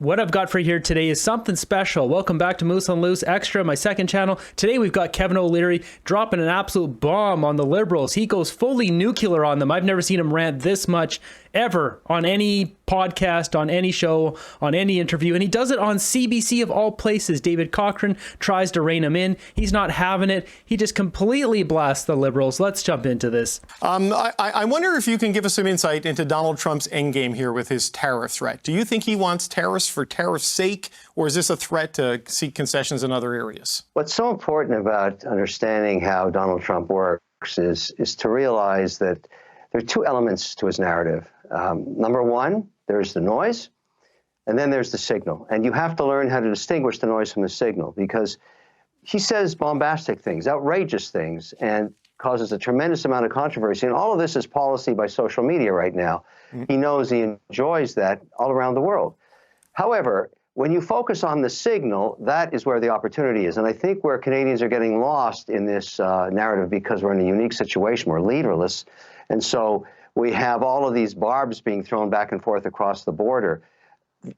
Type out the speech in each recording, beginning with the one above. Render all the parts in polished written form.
What I've got for you here today is something special. Welcome back to Moose on Loose Extra, my second channel. Today we've got Kevin O'Leary dropping an absolute bomb on the Liberals. He goes fully nuclear on them. I've never seen him rant this much ever on any podcast, on any show, on any interview. And he does it on CBC of all places. David Cochrane tries to rein him in. He's not having it. He just completely blasts the Liberals. Let's jump into this. I wonder if you can give us some insight into Donald Trump's endgame here with his tariff threat. Do you think he wants tariffs for tariff's sake, or is this a threat to seek concessions in other areas? What's so important about understanding how Donald Trump works is to realize that there are two elements to his narrative. Number one, there's the noise, and then there's the signal. And you have to learn how to distinguish the noise from the signal, because he says bombastic things, outrageous things, and causes a tremendous amount of controversy. And all of this is policy by social media right now. He knows he enjoys that all around the world. However, when you focus on the signal, that is where the opportunity is. And I think where Canadians are getting lost in this narrative, because we're in a unique situation, we're leaderless. And so we have all of these barbs being thrown back and forth across the border.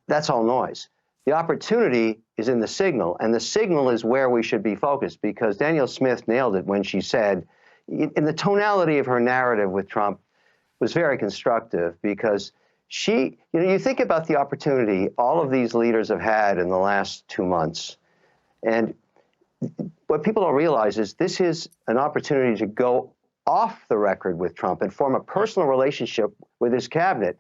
That's all noise. The opportunity is in the signal, and the signal is where we should be focused, because Danielle Smith nailed it when she said, in the tonality of her narrative with Trump was very constructive, because she, you think about the opportunity all of these leaders have had in the last 2 months. And what people don't realize is this is an opportunity to go off the record with Trump and form a personal relationship with his cabinet.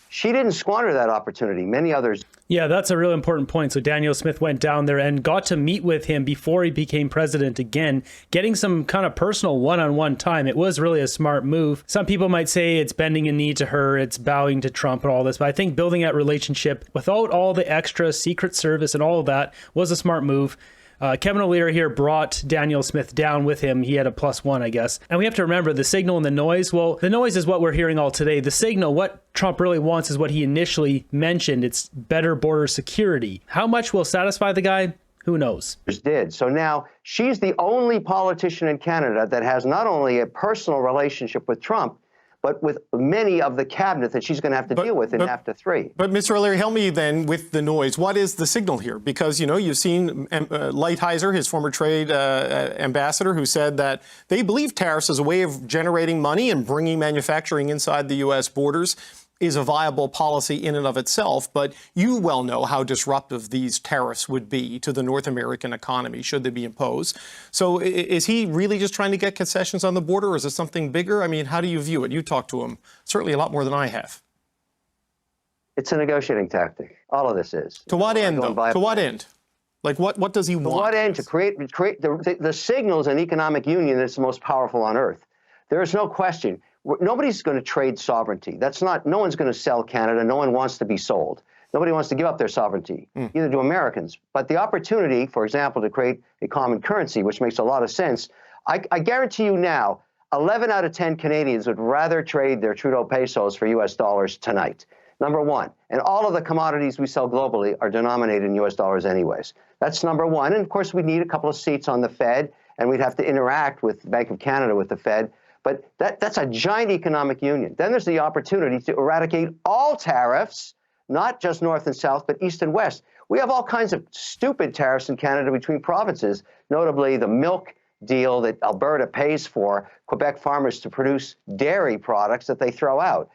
She didn't squander that opportunity. Many others. Yeah, that's a really important point. So Danielle Smith went down there and got to meet with him before he became president again, getting some kind of personal one-on-one time. It was really a smart move. Some people might say it's bending a knee to her, it's bowing to Trump and all this, but I think building that relationship without all the extra Secret Service and all of that was a smart move. Kevin O'Leary here brought Danielle Smith down with him. He had a +1, I guess. And we have to remember the signal and the noise. Well, the noise is what we're hearing all today. The signal, what Trump really wants is what he initially mentioned. It's better border security. How much will satisfy the guy? Who knows? Did. So now she's the only politician in Canada that has not only a personal relationship with Trump, but with many of the cabinet that she's going to have to deal with in NAFTA 3. But Mr. O'Leary, help me then with the noise. What is the signal here? Because, you've seen Lighthizer, his former trade ambassador, who said that they believe tariffs as a way of generating money and bringing manufacturing inside the U.S. borders is a viable policy in and of itself. But you well know how disruptive these tariffs would be to the North American economy should they be imposed. So is he really just trying to get concessions on the border, or is it something bigger? I mean, how do you view it? You talked to him certainly a lot more than I have. It's a negotiating tactic. All of this is. To what end, though? To what end? Like, what does he want? To what end? To create the signals an economic union that's the most powerful on earth. There is no question. Nobody's going to trade sovereignty. No one's going to sell Canada. No one wants to be sold. Nobody wants to give up their sovereignty, either do Americans. But the opportunity, for example, to create a common currency, which makes a lot of sense, I guarantee you now, 11 out of 10 Canadians would rather trade their Trudeau pesos for U.S. dollars tonight. Number one. And all of the commodities we sell globally are denominated in U.S. dollars anyways. That's number one. And of course, we'd need a couple of seats on the Fed, and we'd have to interact with the Bank of Canada, with the Fed. But that's a giant economic union. Then there's the opportunity to eradicate all tariffs, not just North and South, but East and West. We have all kinds of stupid tariffs in Canada between provinces, notably the milk deal that Alberta pays for Quebec farmers to produce dairy products that they throw out.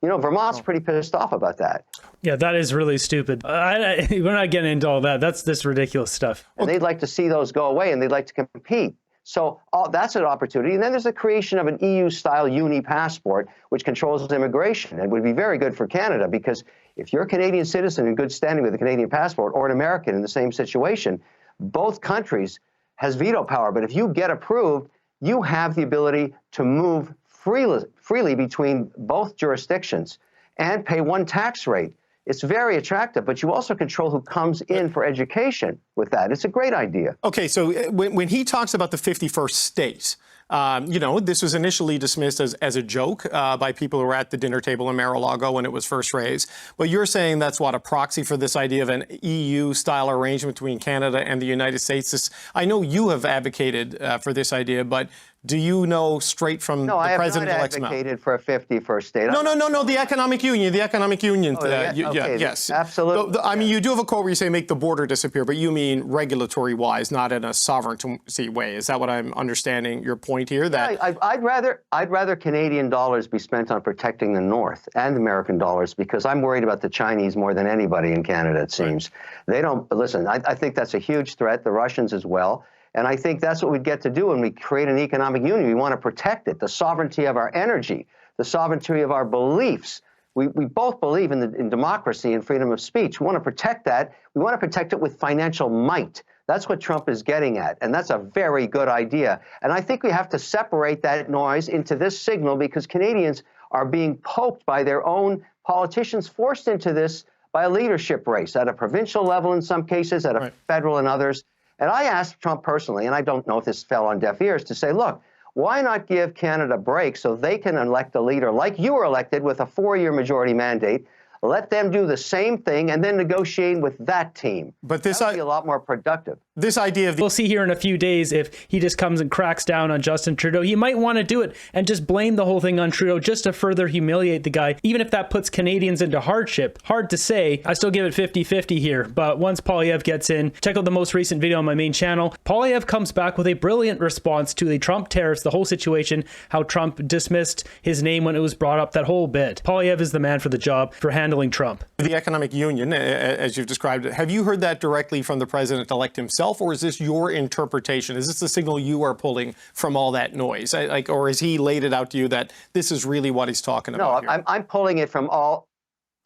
Vermont's pretty pissed off about that. Yeah, that is really stupid. We're not getting into all that. That's this ridiculous stuff. And they'd like to see those go away, and they'd like to compete. So that's an opportunity. And then there's the creation of an EU-style uni-passport, which controls immigration. It would be very good for Canada, because if you're a Canadian citizen in good standing with a Canadian passport, or an American in the same situation, both countries has veto power. But if you get approved, you have the ability to move freely between both jurisdictions and pay one tax rate. It's very attractive, but you also control who comes in for education with that. It's a great idea. Okay, so when he talks about the 51st state, this was initially dismissed as a joke by people who were at the dinner table in Mar-a-Lago when it was first raised. But you're saying that's what, a proxy for this idea of an EU-style arrangement between Canada and the United States? I know you have advocated for this idea, but Do you know straight from No, the I have not president-elect's mouth? advocated for a 51st state. No, the economic union. The economic union. Okay, yes. absolutely. I mean, you do have a quote where you say make the border disappear, but you mean regulatory-wise, not in a sovereignty way. Is that what I'm understanding your point here? That I'd rather Canadian dollars be spent on protecting the North and American dollars, because I'm worried about the Chinese more than anybody in Canada, it seems. Right. They don't listen. I think that's a huge threat. The Russians as well. And I think that's what we get to do when we create an economic union. We want to protect it, the sovereignty of our energy, the sovereignty of our beliefs. We both believe in democracy and freedom of speech. We want to protect that. We want to protect it with financial might. That's what Trump is getting at, and that's a very good idea. And I think we have to separate that noise into this signal, because Canadians are being poked by their own politicians, forced into this by a leadership race at a provincial level in some cases, at a federal and others. And I asked Trump personally, and I don't know if this fell on deaf ears, to say, look, why not give Canada a break so they can elect a leader like you were elected with a 4-year majority mandate? Let them do the same thing and then negotiate with that team. But this that would be a lot more productive. This idea of we'll see here in a few days if he just comes and cracks down on Justin Trudeau. He might want to do it and just blame the whole thing on Trudeau just to further humiliate the guy, even if that puts Canadians into hardship. Hard to say. I still give it 50-50 here. But once Poilievre gets in, check out the most recent video on my main channel. Poilievre comes back with a brilliant response to the Trump tariffs, the whole situation, how Trump dismissed his name when it was brought up, that whole bit. Poilievre is the man for the job for handling Trump. The economic union, as you've described it, have you heard that directly from the president-elect himself, or is this your interpretation? Is this the signal you are pulling from all that noise? Or has he laid it out to you that this is really what he's talking about? No, I'm pulling it from all.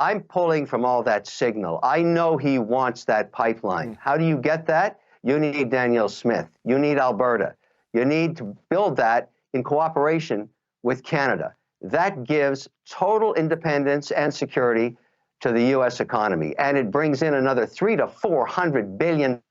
I'm pulling from all that signal. I know he wants that pipeline. How do you get that? You need Danielle Smith. You need Alberta. You need to build that in cooperation with Canada. That gives total independence and security to the U.S. economy, and it brings in another $300 to $400 billion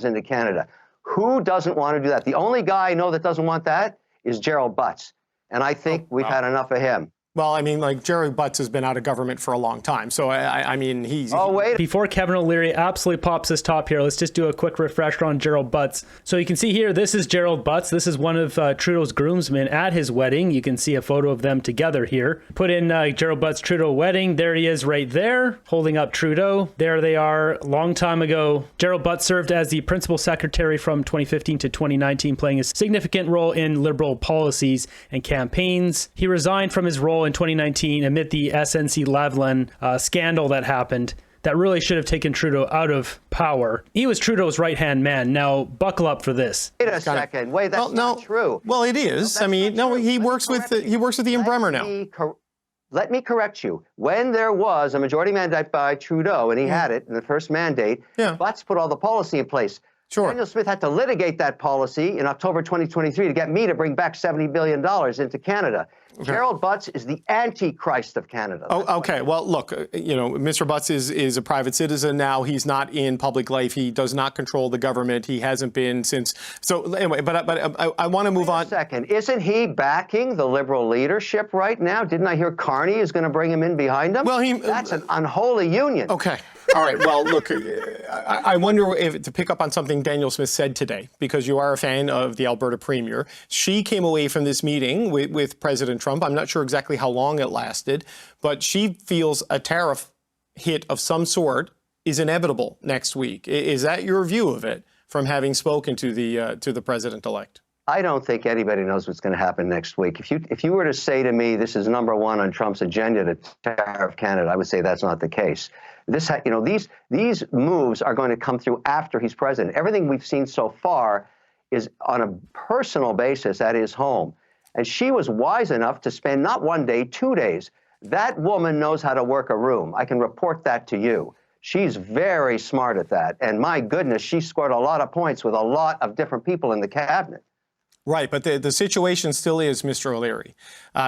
into Canada. Who doesn't want to do that? The only guy I know that doesn't want that is Gerald Butts, and I think we've had enough of him. Well, I mean, like, Jerry Butts has been out of government for a long time. So, I mean, he's... Oh, wait. Before Kevin O'Leary absolutely pops his top here, let's just do a quick refresher on Gerald Butts. So you can see here, this is Gerald Butts. This is one of Trudeau's groomsmen at his wedding. You can see a photo of them together here. Put in Gerald Butts' Trudeau wedding. There he is right there, holding up Trudeau. There they are. Long time ago, Gerald Butts served as the principal secretary from 2015 to 2019, playing a significant role in Liberal policies and campaigns. He resigned from his role in 2019 amid the SNC-Lavalin scandal that happened that really should have taken Trudeau out of power. He was Trudeau's right-hand man. Now, buckle up for this. Wait a second. Wait, that's not true. Well, it is. I mean, no, he works with the Ian Bremmer now. Let me correct you. When there was a majority mandate by Trudeau, and he had it in the first mandate, Butts put all the policy in place. Sure. Daniel Smith had to litigate that policy in October 2023 to get me to bring back $70 billion into Canada. Okay. Gerald Butts is the antichrist of Canada. Oh, okay. Well, look, Mr. Butts is a private citizen now. He's not in public life. He does not control the government. He hasn't been since. So anyway, but I want to move on. Wait a second. Isn't he backing the Liberal leadership right now? Didn't I hear Carney is going to bring him in behind him? Well, that's an unholy union. Okay. All right. Well, look, I wonder if, to pick up on something Danielle Smith said today, because you are a fan of the Alberta Premier. She came away from this meeting with President Trump. I'm not sure exactly how long it lasted, but she feels a tariff hit of some sort is inevitable next week. Is that your view of it from having spoken to the president-elect? I don't think anybody knows what's going to happen next week. If you were to say to me, this is number one on Trump's agenda to tariff Canada, I would say that's not the case. These moves are going to come through after he's president. Everything we've seen so far is on a personal basis at his home. And she was wise enough to spend not 1 day, 2 days. That woman knows how to work a room. I can report that to you. She's very smart at that. And my goodness, she scored a lot of points with a lot of different people in the cabinet. Right, but the situation still is, Mr. O'Leary.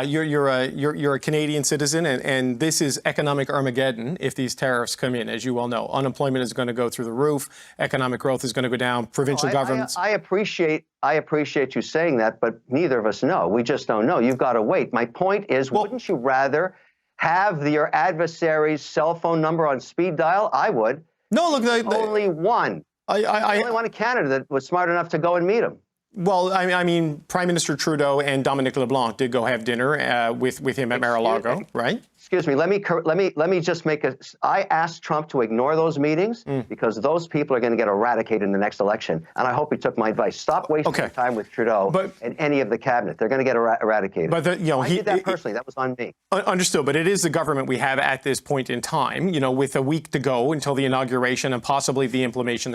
You're a Canadian citizen, and this is economic Armageddon if these tariffs come in, as you well know. Unemployment is going to go through the roof. Economic growth is going to go down. Provincial governments. I appreciate you saying that, but neither of us know. We just don't know. You've got to wait. My point is, wouldn't you rather have your adversary's cell phone number on speed dial? I would. No, look, only one. Only one in Canada that was smart enough to go and meet him. Well, I mean, Prime Minister Trudeau and Dominic LeBlanc did go have dinner with him at Mar-a-Lago, right? Excuse me. Let me just make I asked Trump to ignore those meetings because those people are going to get eradicated in the next election. And I hope he took my advice. Stop wasting your time with Trudeau and any of the cabinet. They're going to get eradicated. But I did that personally. That was on me. Understood. But it is the government we have at this point in time. With a week to go until the inauguration and possibly the implementation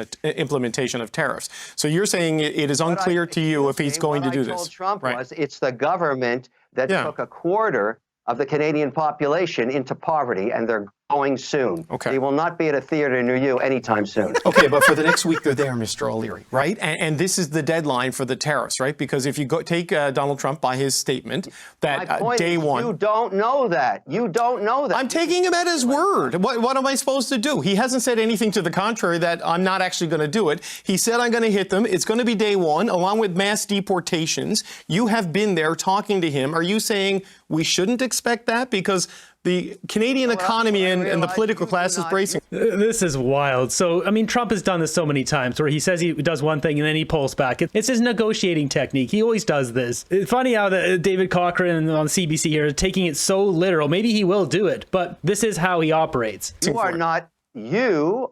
of tariffs. So you're saying it is unclear to you if he's going to do this. What I told Trump was it's the government that took a quarter of the Canadian population into poverty, and they're going soon. Okay. They will not be at a theater near you anytime soon. Okay, but for the next week, they're there, Mr. O'Leary, right? And this is the deadline for the tariffs, right? Because if you take Donald Trump by his statement that My point day is, one... You don't know that. You don't know that. I'm taking him at his word. What am I supposed to do? He hasn't said anything to the contrary that I'm not actually going to do it. He said I'm going to hit them. It's going to be day one, along with mass deportations. You have been there talking to him. Are you saying we shouldn't expect that? Because the Canadian economy and the political class is bracing. This is wild. So, I mean, Trump has done this so many times where he says he does one thing and then he pulls back. It's his negotiating technique. He always does this. It's funny how David Cochrane on CBC here is taking it so literal. Maybe he will do it, but this is how he operates. You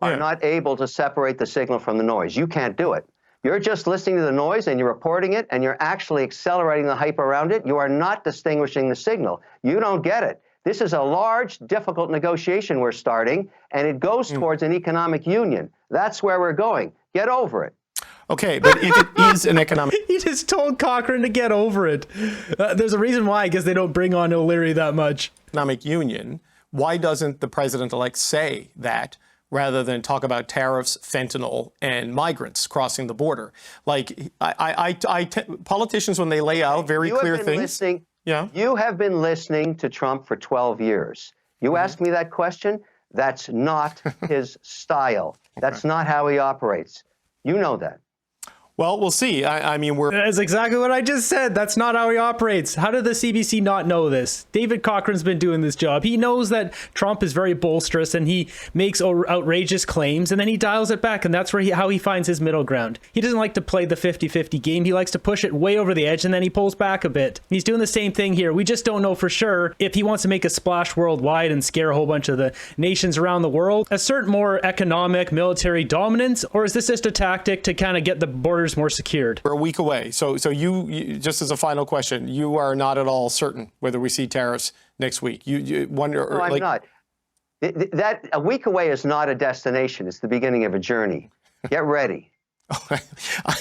are not able to separate the signal from the noise. You can't do it. You're just listening to the noise and you're reporting it and you're actually accelerating the hype around it. You are not distinguishing the signal. You don't get it. This is a large, difficult negotiation we're starting, and it goes towards an economic union. That's where we're going. Get over it. Okay, but if it is an economic... He just told Cochrane to get over it. There's a reason why, I guess they don't bring on O'Leary that much. Economic union, why doesn't the president-elect say that rather than talk about tariffs, fentanyl, and migrants crossing the border? Like, politicians, when they lay out very clear things... You have been listening to Trump for 12 years. You ask me that question, that's not his style. That's not how he operates. You know that. Well, we'll see. I mean, That's exactly what I just said. That's not how he operates. How did the CBC not know this? David Cochrane's been doing this job. He knows that Trump is very bolsterous and he makes outrageous claims and then he dials it back, and that's how he finds his middle ground. He doesn't like to play the 50-50 game. He likes to push it way over the edge and then he pulls back a bit. He's doing the same thing here. We just don't know for sure if he wants to make a splash worldwide and scare a whole bunch of the nations around the world, assert more economic, military dominance, or is this just a tactic to kind of get the borders more secured? We're a week away. So you just as a final question, you are not at all certain whether we see tariffs next week. You wonder. No, I'm not. That a week away is not a destination. It's the beginning of a journey. Get ready.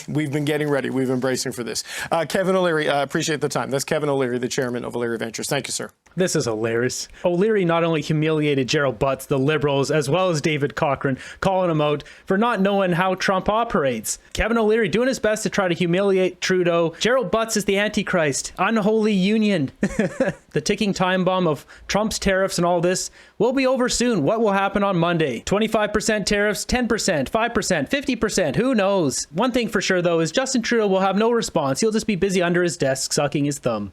We've been getting ready. We've been bracing for this. Kevin O'Leary, appreciate the time. That's Kevin O'Leary, the chairman of O'Leary Ventures. Thank you, sir. This is hilarious. O'Leary not only humiliated Gerald Butts, the Liberals, as well as David Cochrane, calling him out for not knowing how Trump operates. Kevin O'Leary doing his best to try to humiliate Trudeau. Gerald Butts is the Antichrist. Unholy union. The ticking time bomb of Trump's tariffs and all this will be over soon. What will happen on Monday? 25% tariffs, 10%, 5%, 50%. Who knows? One thing for sure, though, is Justin Trudeau will have no response. He'll just be busy under his desk sucking his thumb.